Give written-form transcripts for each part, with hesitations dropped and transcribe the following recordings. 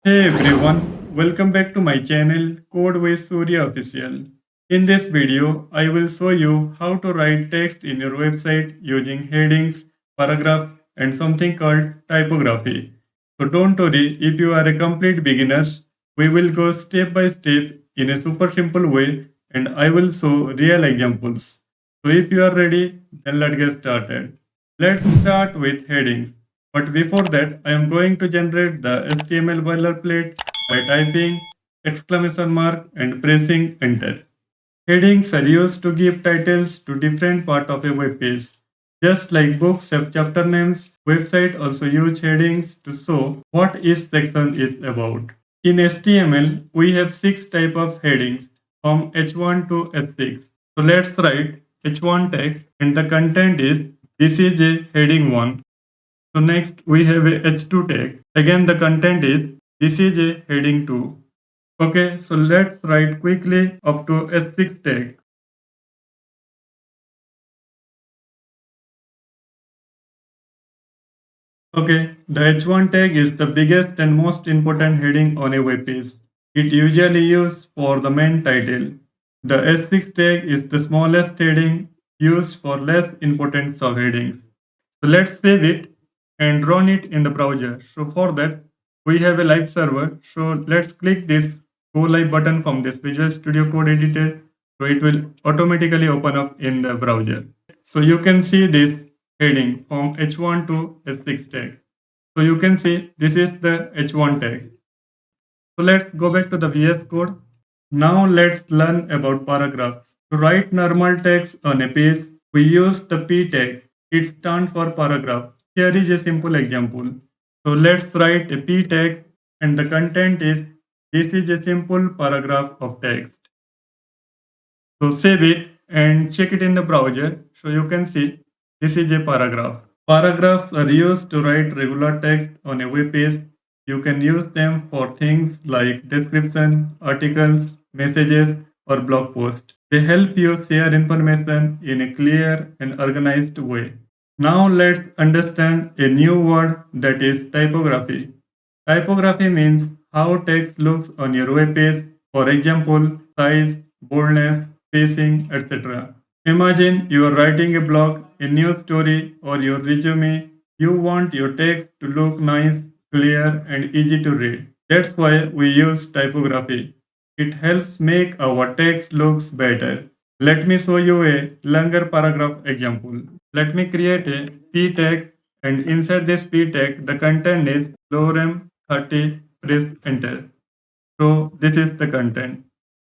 Hey everyone, welcome back to my channel Code with Surya Official. In this video, I will show you how to write text in your website using headings, paragraphs, and something called typography. So don't worry if you are a complete beginner, we will go step by step in a super simple way and I will show real examples. So if you are ready, then let's get started. Let's start with headings. But before that, I am going to generate the HTML boilerplate by typing exclamation mark and pressing enter. Headings are used to give titles to different parts of a web page. Just like books have chapter names, websites also use headings to show what each section is about. In HTML, we have six types of headings from H1 to H6. So let's write H1 text and the content is this is a heading 1. So next we have a H2 tag. Again the content is this is a heading 2. Okay, so let's write quickly up to H6 tag. Okay, the H1 tag is the biggest and most important heading on a web page. It usually used for the main title. The H6 tag is the smallest heading used for less important subheadings. So let's save it and run it in the browser. So for that, we have a live server. So let's click this Go Live button from this Visual Studio Code Editor. So it will automatically open up in the browser. So you can see this heading from H1 to H6 tag. So you can see this is the H1 tag. So let's go back to the VS Code. Now let's learn about paragraphs. To write normal text on a page, we use the P tag. It stands for paragraph. Here is a simple example. So let's write a P tag and the content is this is a simple paragraph of text. So save it and check it in the browser. So you can see this is a paragraph. Paragraphs are used to write regular text on a web page. You can use them for things like description, articles, messages, or blog posts. They help you share information in a clear and organized way. Now let's understand a new word that is typography. Typography means how text looks on your web page, for example, size, boldness, spacing, etc. Imagine you are writing a blog, a news story, or your resume. You want your text to look nice, clear, and easy to read. That's why we use typography. It helps make our text looks better. Let me show you a longer paragraph example. Let me create a p tag and inside this p tag the content is lorem 30, press enter. So this is the content.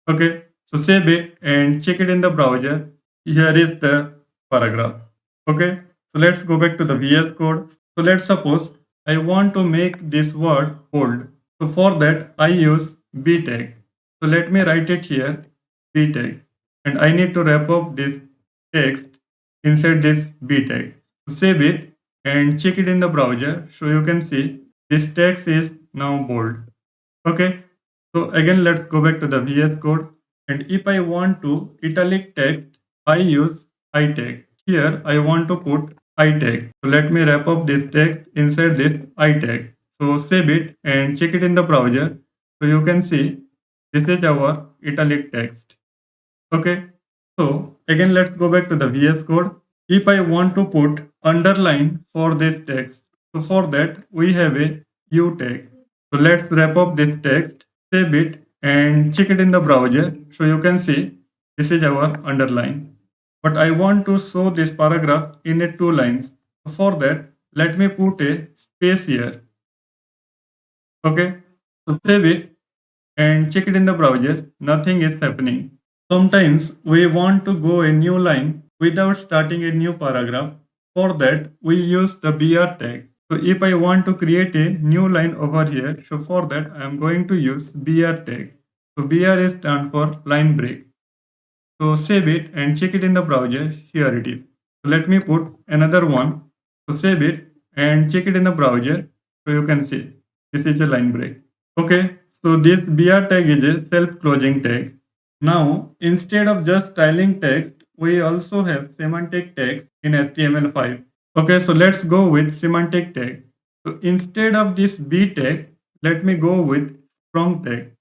Okay, so save it and check it in the browser. Here is the paragraph. Okay, so let's go back to the VS Code. So let's suppose I want to make this word bold. So for that I use B tag. So let me write it here, B tag. And I need to wrap up this text inside this B tag. So save it and check it in the browser. So you can see this text is now bold. Okay, so again, let's go back to the VS Code. And if I want to italic text, I use I tag. Here, I want to put I tag. So let me wrap up this text inside this I tag. So save it and check it in the browser. So you can see this is our italic text. Okay, so again, let's go back to the VS Code. If I want to put underline for this text, so for that, we have a U tag. So let's wrap up this text, save it, and check it in the browser. So you can see this is our underline. But I want to show this paragraph in a two lines. So for that, let me put a space here. Okay, so save it and check it in the browser. Nothing is happening. Sometimes we want to go a new line without starting a new paragraph. For that, we use the BR tag. So if I want to create a new line over here, so for that I am going to use BR tag. So BR is stand for line break. So save it and check it in the browser. Here it is. So let me put another one. So save it and check it in the browser. So you can see this is a line break. Okay, so this BR tag is a self-closing tag. Now, instead of just styling text, we also have semantic tags in HTML5. Okay, so let's go with semantic tag. So instead of this B tag, let me go with strong tag.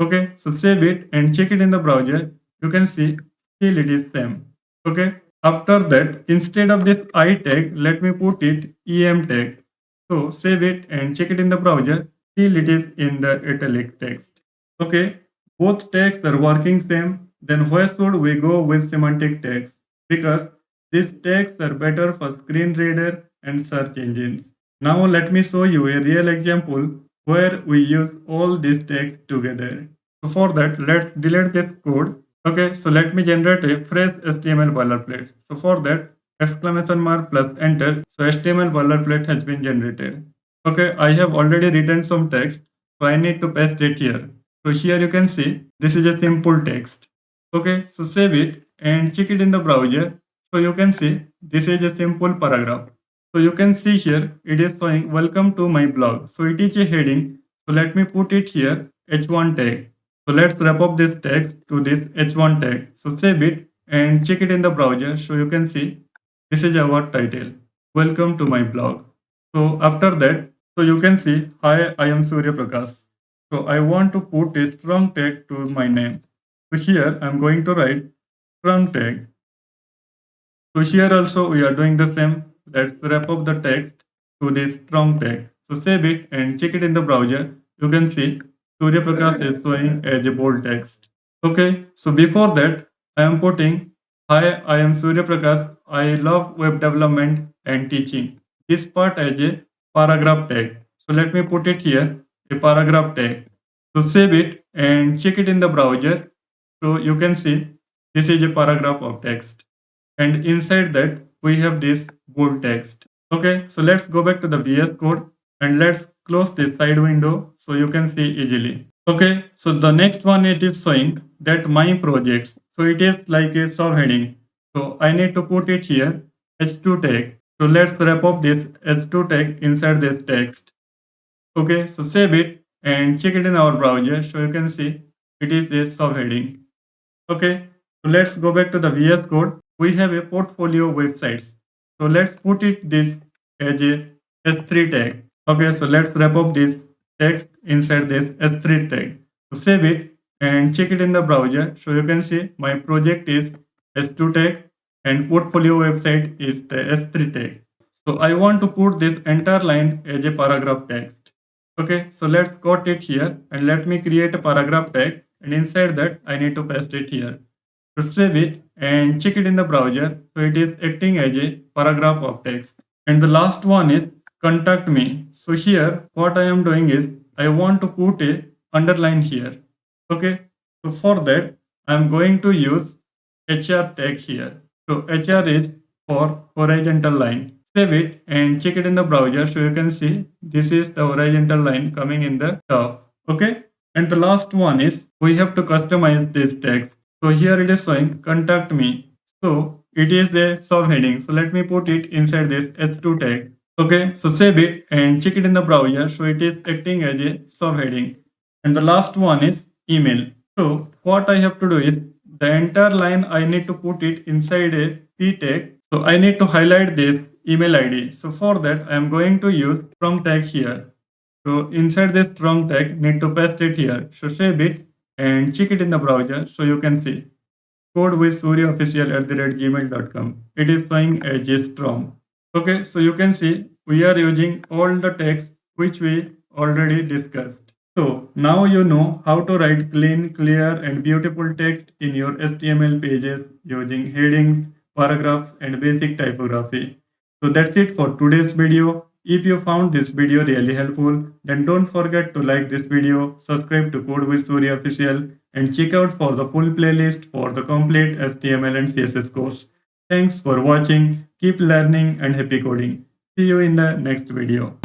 Okay, so save it and check it in the browser. You can see still it is same. Okay, after that, instead of this I tag, let me put it EM tag. So save it and check it in the browser. Still it is in the italic text. Okay, both tags are working same. Then why should we go with semantic tags? Because these tags are better for screen reader and search engines. Now let me show you a real example where we use all these tags together. So for that, let's delete this code. Okay, so let me generate a fresh HTML boilerplate. So for that, exclamation mark plus enter. So HTML boilerplate has been generated. Okay, I have already written some text, so I need to paste it here. So here you can see this is a simple text. Okay, so save it and check it in the browser. So you can see this is a simple paragraph. So you can see here it is showing welcome to my blog. So it is a heading. So let me put it here h1 tag. So let's wrap up this text to this h1 tag. So save it and check it in the browser. So you can see this is our title. Welcome to my blog. So after that, so you can see hi, I am Surya Prakash. So I want to put a strong tag to my name. So here I'm going to write strong tag. So here also we are doing the same. Let's wrap up the text to this strong tag. So save it and check it in the browser. You can see Surya Prakash is showing as a bold text. Okay, so before that, I am putting hi, I am Surya Prakash. I love web development and teaching. This part as a paragraph tag. So let me put it here, a paragraph tag. So save it and check it in the browser. So you can see this is a paragraph of text. And inside that we have this bold text. Okay, so let's go back to the VS Code and let's close this side window so you can see easily. Okay, so the next one it is showing that my projects. So it is like a subheading. So I need to put it here h2 tag. So let's wrap up this h2 tag inside this text. Okay, so save it and check it in our browser so you can see it is this subheading. Okay, so let's go back to the VS Code. We have a portfolio websites. So let's put it this as a S3 tag. Okay, so let's wrap up this text inside this S3 tag. So save it and check it in the browser. So you can see my project is S2 tag and portfolio website is the S3 tag. So I want to put this entire line as a paragraph text. Okay, so let's cut it here and let me create a paragraph tag and inside that I need to paste it here. So save it and check it in the browser. So it is acting as a paragraph of text. And the last one is contact me. So here what I am doing is I want to put a underline here. Okay, so for that I am going to use HR tag here. So HR is for horizontal line. Save it and check it in the browser so you can see this is the horizontal line coming in the top. Okay, and the last one is we have to customize this text. So here it is showing contact me. So it is the subheading. So let me put it inside this h2 tag. Okay, so save it and check it in the browser. So it is acting as a subheading. And the last one is email. So what I have to do is the entire line I need to put it inside a p tag. So I need to highlight this email ID. So for that I am going to use from tag here. So inside this strong tag, need to paste it here. So save it and check it in the browser so you can see codewithsuryaofficial@gmail.com. It is showing as a strong. Okay, so you can see we are using all the text which we already discussed. So now you know how to write clean, clear and beautiful text in your HTML pages using headings, paragraphs and basic typography. So that's it for today's video. If you found this video really helpful, then don't forget to like this video, subscribe to Code with Surya Official, and check out for the full playlist for the complete HTML and CSS course. Thanks for watching, keep learning and happy coding. See you in the next video.